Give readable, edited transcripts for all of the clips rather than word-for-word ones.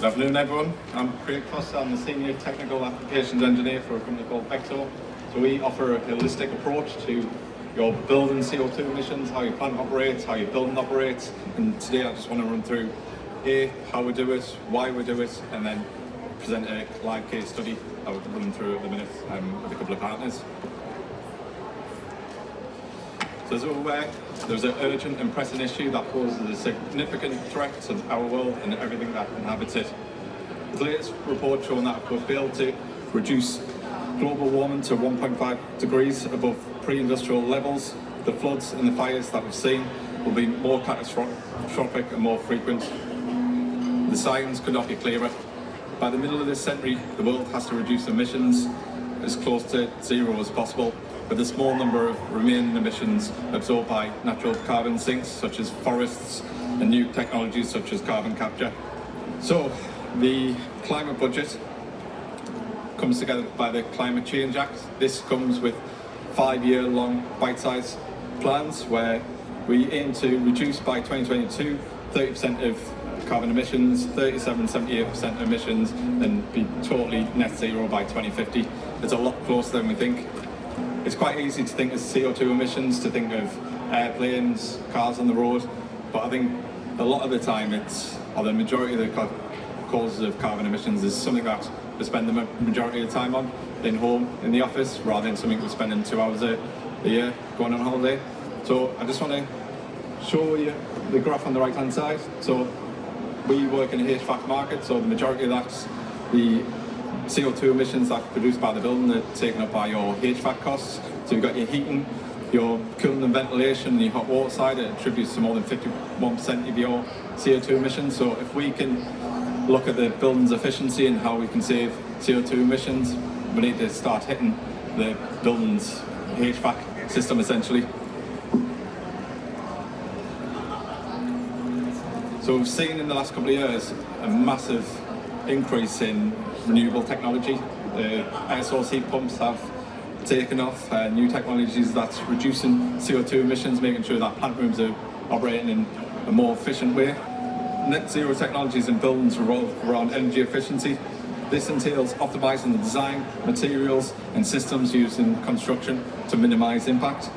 Good afternoon, everyone. I'm Craig Foster. I'm the Senior Technical Applications Engineer for a company called VEXO. So we offer a holistic approach to your building CO2 emissions, how your plant operates, how your building operates. And today I just want to run through how we do it, why we do it, and then present a live case study that we're running through at the minute with a couple of partners. So as we're aware, there's an urgent and pressing issue that poses a significant threat to our world and everything that inhabits it. The latest report showing that if we fail to reduce global warming to 1.5 degrees above pre-industrial levels, the floods and the fires that we've seen will be more catastrophic and more frequent. The science could not be clearer. By the middle of this century, the world has to reduce emissions as close to zero as possible, with a small number of remaining emissions absorbed by natural carbon sinks such as forests and new technologies such as carbon capture. So the climate budget comes together by the Climate Change Act. This comes with 5-year-long bite-sized plans where we aim to reduce by 2022 30% of carbon emissions, 78% emissions, and be totally net zero by 2050. It's a lot closer than we think. It's quite easy to think of CO2 emissions, to think of airplanes, cars on the road, but I think a lot of the time the majority of the causes of carbon emissions is something that we spend the majority of the time on, in home, in the office, rather than something we're spending 2 hours a year going on holiday. So I just want to show you the graph on the right hand side. So we work in a HVAC market, so the majority of that's the CO2 emissions that are produced by the building are taken up by your HVAC costs. So you've got your heating, your cooling and ventilation, and your hot water side. It attributes to more than 51% of your CO2 emissions. So if we can look at the building's efficiency and how we can save CO2 emissions, we need to start hitting the building's HVAC system essentially. So we've seen in the last couple of years a massive increase in renewable technology. The air source heat pumps have taken off, new technologies that's reducing CO2 emissions, making sure that plant rooms are operating in a more efficient way. Net zero technologies in buildings revolve around energy efficiency. This entails optimizing the design, materials and systems used in construction to minimize impact.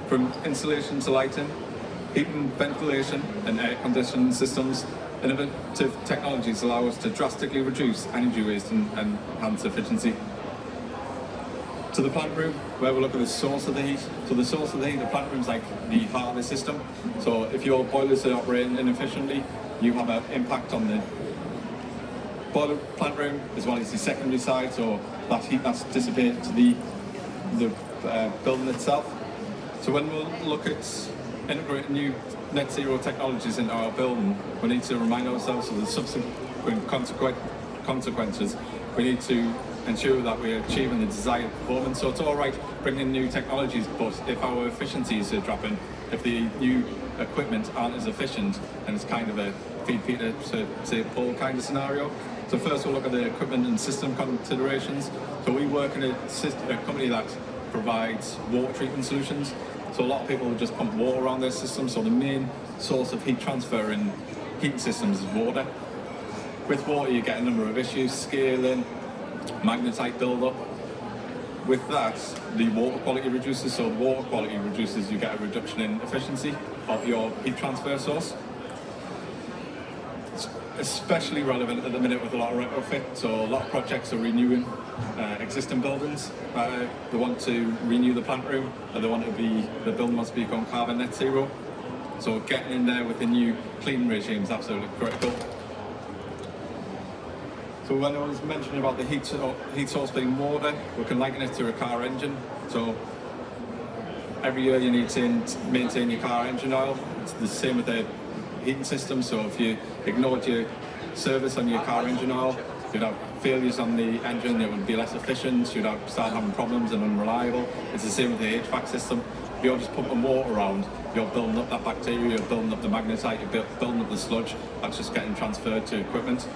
From insulation to lighting, heating, ventilation and air conditioning systems, innovative technologies allow us to drastically reduce energy waste and enhance efficiency. To the plant room, where we look at the source of the heat. So the source of the heat, the plant room is like the heart of the system. So if your boilers are operating inefficiently, you have an impact on the boiler plant room as well as the secondary side, so that heat that's dissipated to the building itself. So when we look at integrating new net zero technologies into our building, we need to remind ourselves of the subsequent consequences. We need to ensure that we're achieving the desired performance. So it's all right bringing new technologies, but if our efficiencies are dropping, if the new equipment aren't as efficient, then it's kind of a feed Peter to say Paul kind of scenario. So first we'll look at the equipment and system considerations. So we work in a company that provides water treatment solutions. So a lot of people just pump water around their system, so the main source of heat transfer in heating systems is water. With water you get a number of issues, scaling, magnetite buildup. With that, the water quality reduces, so water quality reduces, you get a reduction in efficiency of your heat transfer source. It's especially relevant at the minute with a lot of retrofit, so a lot of projects are renewing existing buildings. They want to renew the plant room, and the building wants to become carbon net zero. So getting in there with the new cleaning regime is absolutely critical. So when I was mentioning about the heat source being water, we can liken it to a car engine. So every year you need to maintain your car engine oil. It's the same with the heating system. So if you ignored your service on your car engine oil, you'd have failures on the engine, it would be less efficient, you'd start having problems and unreliable. It's the same with the HVAC system. If you're just pumping water around, you're building up that bacteria, you're building up the magnetite, you're building up the sludge, that's just getting transferred to equipment.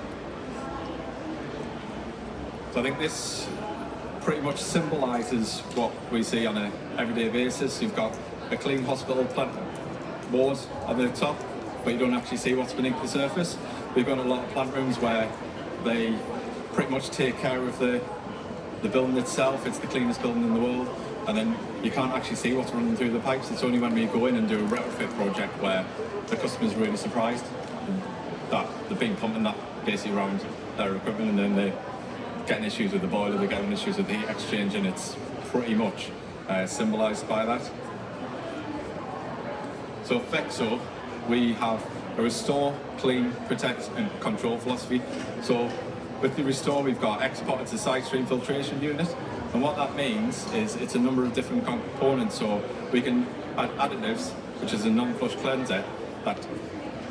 So I think this pretty much symbolises what we see on an everyday basis. You've got a clean hospital plant ward at the top, but you don't actually see what's beneath the surface. we've got a lot of plant rooms where they pretty much take care of the building itself. It's the cleanest building in the world, and then you can't actually see what's running through the pipes. It's only when we go in and do a retrofit project where the customer's really surprised that they've been pumping that basically around their equipment, and then they're getting issues with the boiler, they're getting issues with the heat exchange, and it's pretty much symbolised by that. So VEXO, we have a restore, clean, protect and control philosophy. So with the restore, we've got export, it's a side stream filtration unit, and what that means is it's a number of different components. So we can add additives, which is a non-flush cleanser that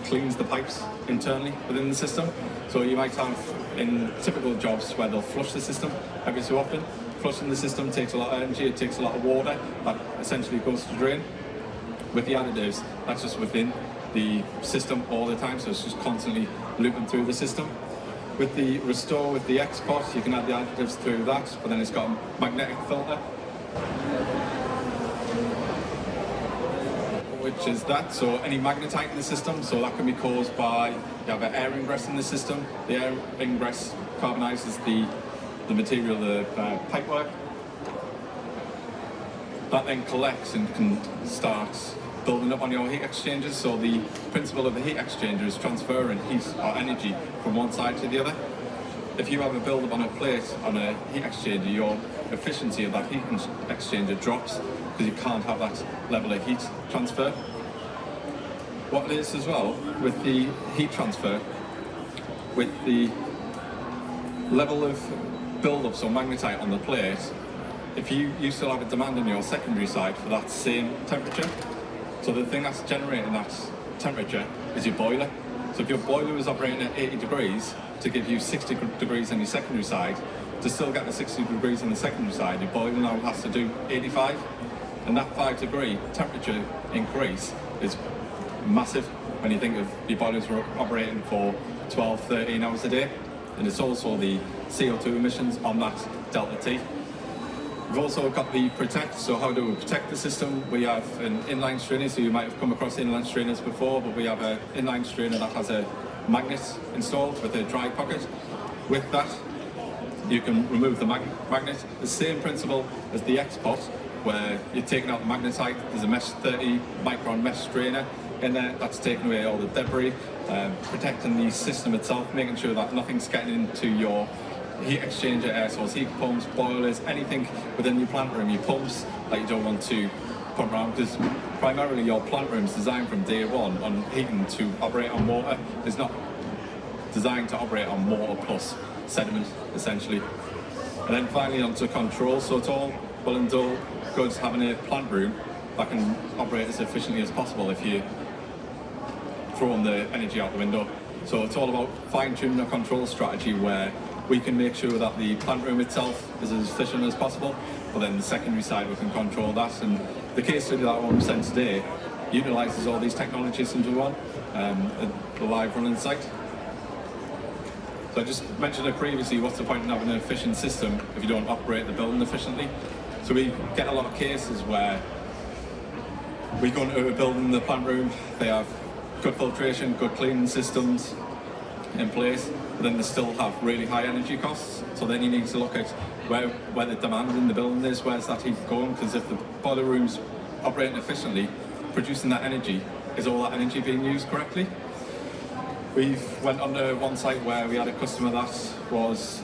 cleans the pipes internally within the system. So you might have in typical jobs where they'll flush the system every so often. Flushing the system takes a lot of energy, it takes a lot of water that essentially goes to drain. With the additives, that's just within the system all the time, so it's just constantly looping through the system. With the restore, with the export, you can add the additives through that, but then it's got a magnetic filter, which is that. So any magnetite in the system, so that can be caused by, you have an air ingress in the system. The air ingress carbonizes the material, the pipework. That then collects and can start building up on your heat exchangers. So the principle of the heat exchanger is transferring heat or energy from one side to the other. If you have a build-up on a plate on a heat exchanger, your efficiency of that heat exchanger drops because you can't have that level of heat transfer. What it is as well with the heat transfer, with the level of build-up, so magnetite on the plate, if you still have a demand on your secondary side for that same temperature, so the thing that's generating that temperature is your boiler. So if your boiler is operating at 80 degrees to give you 60 degrees on your secondary side, to still get the 60 degrees on the secondary side, your boiler now has to do 85. And that 5-degree temperature increase is massive when you think of your boilers were operating for 12, 13 hours a day. And it's also the CO2 emissions on that delta T. We've also got the protect, so how do we protect the system? We have an inline strainer, so you might have come across inline strainers before, but we have an inline strainer that has a magnet installed with a dry pocket. With that, you can remove the magnet. The same principle as the export, where you're taking out the magnetite, there's a mesh 30 micron mesh strainer in there that's taking away all the debris, protecting the system itself, making sure that nothing's getting into your heat exchanger, air source heat pumps, boilers, anything within your plant room, your pumps that you don't want to pump around, because primarily your plant room is designed from day one on heating to operate on water. It's not designed to operate on water plus sediment, essentially. And then finally onto control, so it's all well and good having a plant room that can operate as efficiently as possible if you throw the energy out the window. So it's all about fine-tuning a control strategy where we can make sure that the plant room itself is as efficient as possible, but then the secondary side we can control that. And the case study that I want to send today utilises all these technologies into one, the live running site. So I just mentioned it previously, what's the point in having an efficient system if you don't operate the building efficiently? So we get a lot of cases where we go into a building, the plant room, they have good filtration, good cleaning systems in place, but then they still have really high energy costs. So then you need to look at where the demand in the building is, where's that heat going, because if the boiler room's operating efficiently, producing that energy, is all that energy being used correctly? We've went on to one site where we had a customer that was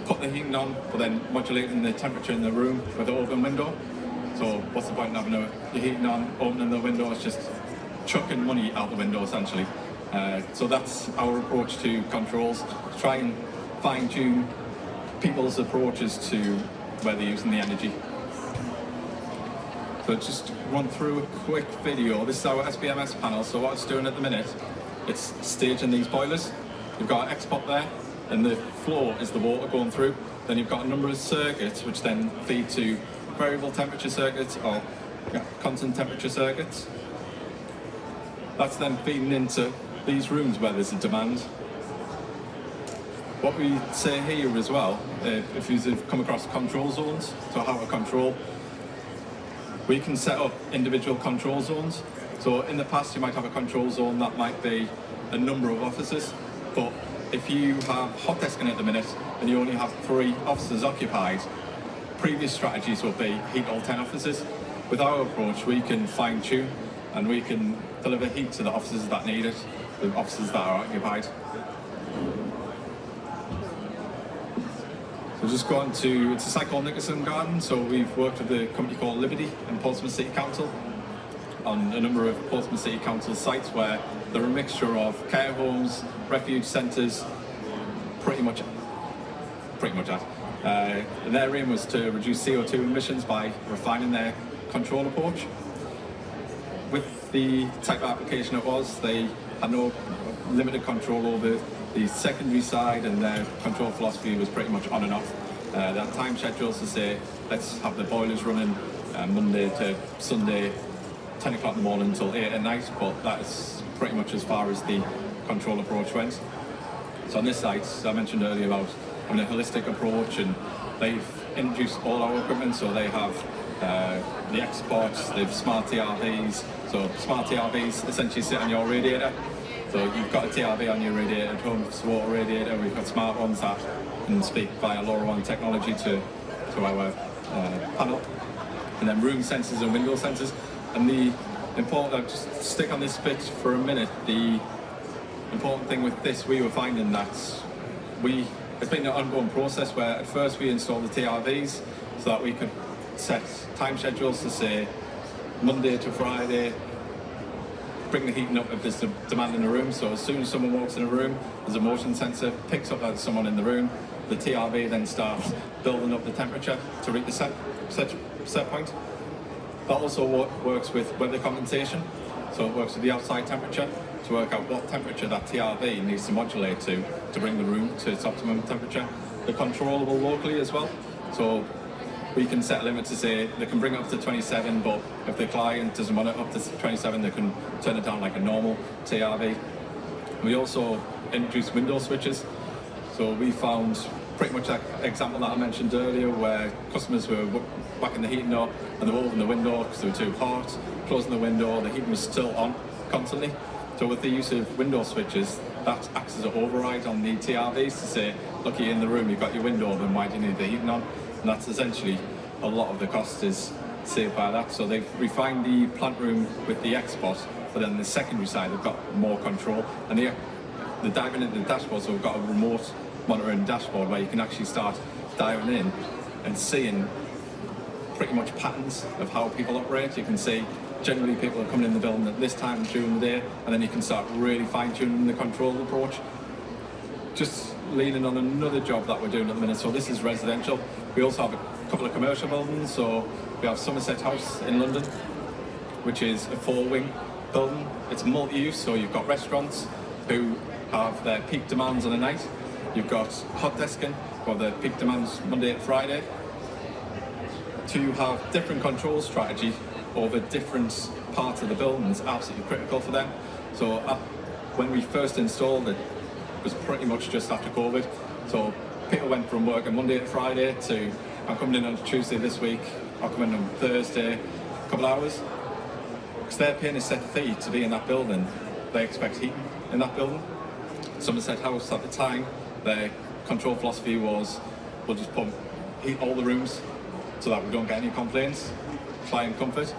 put the heating on, but then modulating the temperature in the room with the open window. So what's the point in having your heating on, opening the window? It's just chucking money out the window, essentially. So that's our approach to controls, to try and fine-tune people's approaches to where they're using the energy. So just run through a quick video. This is our SBMS panel, so what it's doing at the minute, it's staging these boilers. You've got an export there, and the floor is the water going through. Then you've got a number of circuits which then feed to variable temperature circuits or constant temperature circuits. That's then feeding into these rooms where there's a demand. What we say here as well, if you've come across control zones, so how to control, we can set up individual control zones. So in the past you might have a control zone that might be a number of offices. But if you have hot desking at the minute and you only have 3 offices occupied, previous strategies would be heat all 10 offices. With our approach, we can fine tune and we can deliver heat to the offices that need it, the offices that are occupied. So just go on to, it's a site called Nicholson Garden, so we've worked with a company called Liberty in Portsmouth City Council on a number of Portsmouth City Council sites where they're a mixture of care homes, refuge centres, pretty much that. And their aim was to reduce CO2 emissions by refining their control approach. With the type of application it was, they had no limited control over the secondary side, and their control philosophy was pretty much on and off. They had time schedules to say, let's have the boilers running Monday to Sunday, 10 o'clock in the morning until 8 at night, but that's pretty much as far as the control approach went. So on this site, I mentioned earlier about having a holistic approach, and they've introduced all our equipment, so they have the exports, they've smart TRVs, so smart TRVs essentially sit on your radiator. So you've got a TRV on your radiator at home, it's a water radiator. We've got smart ones that can speak via LoRaWAN technology to our panel. And then room sensors and window sensors. And the important, I'll just stick on this bit for a minute, the important thing with this, we were finding that it's been an ongoing process where at first we installed the TRVs so that we could set time schedules to say Monday to Friday, bring the heating up if there's demand in the room. So as soon as someone walks in a room, there's a motion sensor, picks up that there's someone in the room. The TRV then starts building up the temperature to reach the set point. That also works with weather compensation. So it works with the outside temperature to work out what temperature that TRV needs to modulate to bring the room to its optimum temperature. They're controllable locally as well. So we can set a limit to say they can bring it up to 27, but if the client doesn't want it up to 27, they can turn it down like a normal TRV. We also introduced window switches. So we found pretty much that example that I mentioned earlier where customers were whacking the heating up and they were opening the window because they were too hot, closing the window, the heating was still on constantly. So with the use of window switches, that acts as an override on the TRVs to say, look, you're in the room, you've got your window open, why do you need the heating on? And that's essentially a lot of the cost is saved by that. So they've refined the plant room with the export, but then the secondary side, they've got more control. And the diving into the dashboard, so we've got a remote monitoring dashboard where you can actually start diving in and seeing pretty much patterns of how people operate. You can see generally people are coming in the building at this time during the day, and then you can start really fine-tuning the control approach. Just leaning on another job that we're doing at the minute, so this is residential. We also have a couple of commercial buildings, so we have Somerset House in London, which is a 4-wing building. It's multi-use, so you've got restaurants who have their peak demands on a night. You've got hot desking for the peak demands Monday to Friday. To have different control strategy over different parts of the building is absolutely critical for them. So when we first installed it, it was pretty much just after COVID. So people went from working Monday to Friday to, I'm coming in on Tuesday this week, I'll come in on Thursday, a couple hours. Because they're paying a set fee to be in that building, they expect heating in that building. Somerset House at the time, their control philosophy was, we'll just pump heat all the rooms so that we don't get any complaints, client comfort.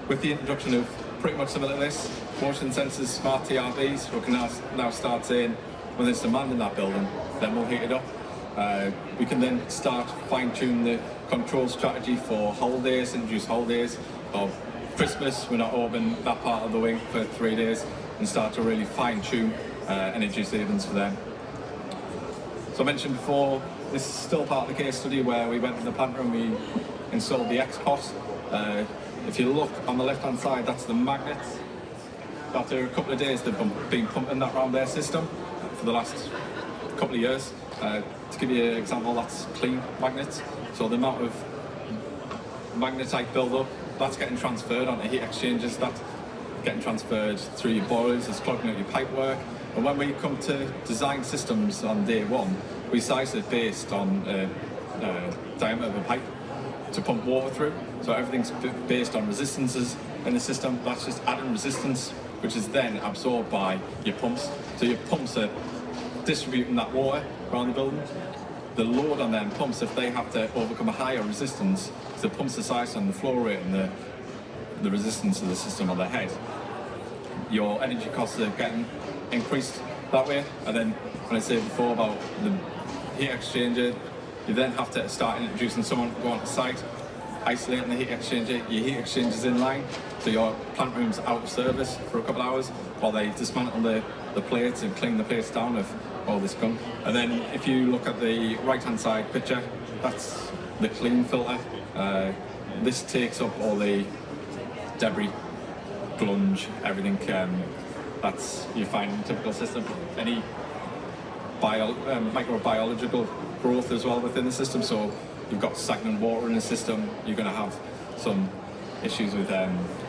With the introduction of pretty much similar to this, motion sensors, smart TRVs, we can now start saying when there's demand in that building, then we'll heat it up. We can then start fine-tune the control strategy for holidays, introduce holidays, or Christmas, we're not open that part of the wing for 3 days, and start to really fine-tune energy savings for them. So I mentioned before, this is still part of the case study where we went to the plant room, we installed the X-Pot. If you look on the left-hand side, that's the magnets. After a couple of days, they've been pumping that around their system for the last couple of years. To give you an example, that's clean magnets. So the amount of magnetite build-up, that's getting transferred onto heat exchangers, that's getting transferred through your boilers, it's clogging up your pipe work. And when we come to design systems on day one, we size it based on diameter of a pipe to pump water through. So everything's based on resistances in the system. That's just adding resistance, which is then absorbed by your pumps. So your pumps are distributing that water around the building. The load on them pumps, if they have to overcome a higher resistance, because the pumps are sized on the flow rate and the resistance of the system on their head, your energy costs are getting increased that way. And then when I said before about the heat exchanger, you then have to start introducing someone to go onto site, isolating the heat exchanger. Your heat exchanger's in line, so your plant room's out of service for a couple of hours while they dismantle the plates and clean the plates down of all this gunk. And then if you look at the right hand side picture, that's the clean filter. This takes up all the debris, glunge, everything that's you find in a typical system. Any microbiological growth as well within the system. So you've got stagnant water in the system, you're going to have some issues with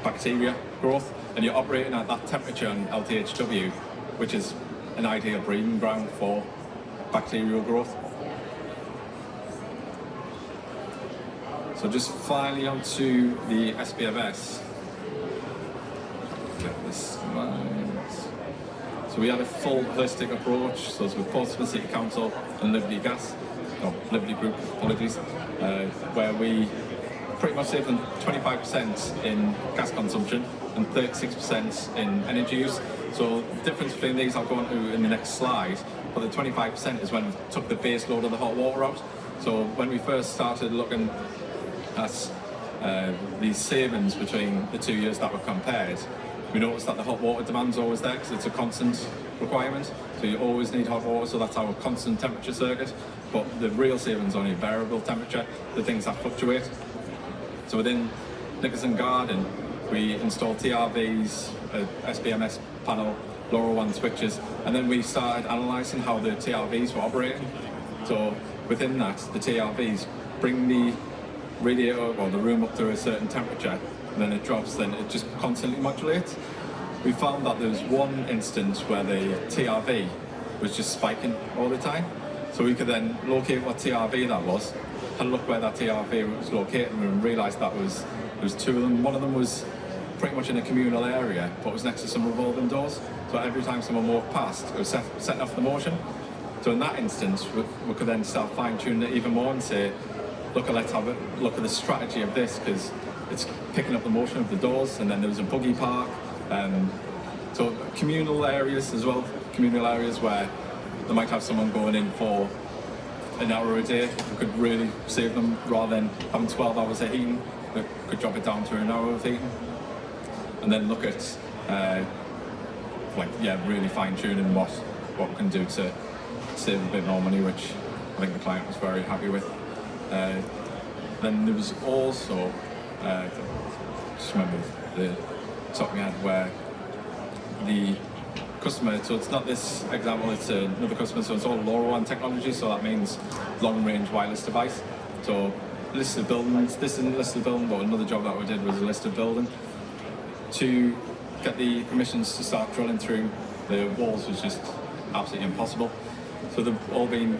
bacteria growth, and you're operating at that temperature on LTHW, which is an ideal breeding ground for bacterial growth. So just finally onto the SPMS. Get this right. So we had a full holistic approach, so it's with Portsmouth City Council and Liberty Gas, or Liberty Group, apologies, where we pretty much saved them 25% in gas consumption and 36% in energy use. So the difference between these I'll go into in the next slide, but the 25% is when we took the base load of the hot water out. So when we first started looking at these savings between the 2 years that were compared, we noticed that the hot water demand's always there because it's a constant requirement. So you always need hot water, so that's our constant temperature circuit. But the real savings on a variable temperature, the things that fluctuate. So within Nickerson Garden, we installed TRVs, a SPMS panel, LoRaWAN switches, and then we started analysing how the TRVs were operating. So within that, the TRVs bring the radiator or the room up to a certain temperature, and then it drops, then it just constantly modulates. We found that there was one instance where the TRV was just spiking all the time. So we could then locate what TRV that was, and look where that TRV was located, and we realised that there was two of them. One of them was pretty much in a communal area, but was next to some revolving doors. So every time someone walked past, it was setting off the motion. So in that instance, we could then start fine-tuning it even more and say, let's have a look at the strategy of this, because it's picking up the motion of the doors. And then there was a buggy park. So communal areas as well, communal areas where they might have someone going in for an hour a day. We could really save them rather than having 12 hours of heating. We could drop it down to an hour of heating. And then look at really fine-tuning what we can do to save a bit more money, which I think the client was very happy with. Then there was also, just remember the top of my head, where the customer, so it's not this example, it's another customer, so it's all LoRaWAN technology, so that means long-range wireless device. So listed buildings, this isn't a listed building, but another job that we did was a listed building. To get the permissions to start drilling through the walls was just absolutely impossible. So they've all been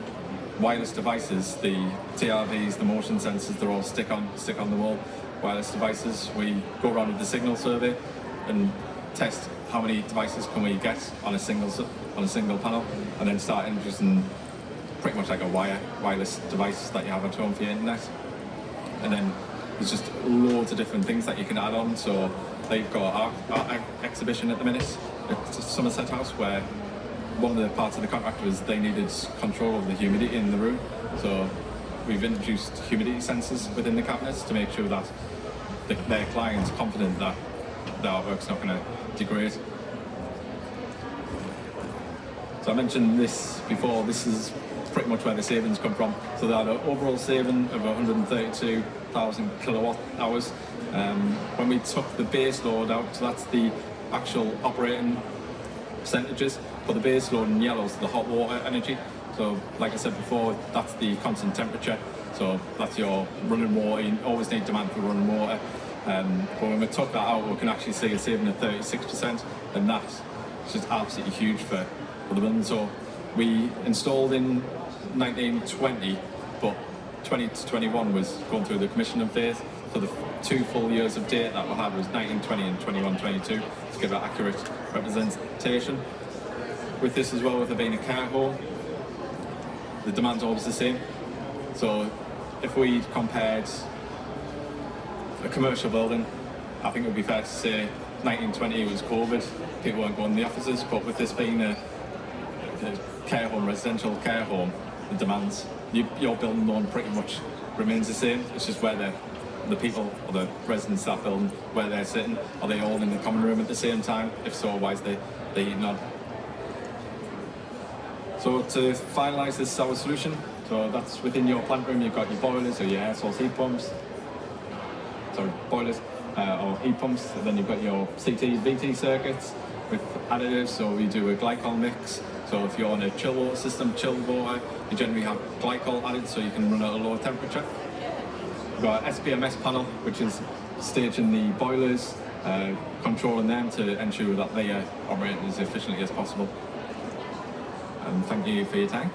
wireless devices, the TRVs, the motion sensors, they're all stick on the wall wireless devices. We go around with the signal survey and test how many devices can we get on a single panel, and then start introducing pretty much like a wireless device that you have at home for your internet. And then there's just loads of different things that you can add on. So they've got our exhibition at the minute at Somerset House, where one of the parts of the contract was they needed control of the humidity in the room. So we've introduced humidity sensors within the cabinets to make sure that their client's confident that the artwork's not going to degrade. So I mentioned this before, this is pretty much where the savings come from. So they had an overall saving of 132,000 kilowatt hours. When we took the base load out, so that's the actual operating percentages, but the base load in yellow is the hot water energy. So like I said before, that's the constant temperature. So that's your running water, you always need demand for running water. But when we took that out, we can actually see a saving of 36%, and that's just absolutely huge for the building. So we installed in 1920, but 20 to 21 was going through the commissioning phase. So the 2 full years of data that we had was 1920 and 21-22 to give an accurate representation. with this as well, with it being a care home, the demand's always the same. So if we compared a commercial building, I think it would be fair to say 1920 was COVID, people weren't going to the offices, but with this being a care home, residential care home, the demands, your building loan pretty much remains the same. It's just where the people or the residents of that building, where they're sitting. Are they all in the common room at the same time? If so, why is the heating on? So to finalise this sour solution, so that's within your plant room, you've got your boilers or your air source heat pumps, boilers or heat pumps, and then you've got your CT, VT circuits with additives, so we do a glycol mix. So if you're on a chill water system, chilled water, you generally have glycol added so you can run at a lower temperature. We've got an SPMS panel, which is staging the boilers, controlling them to ensure that they are operating as efficiently as possible. And thank you for your time.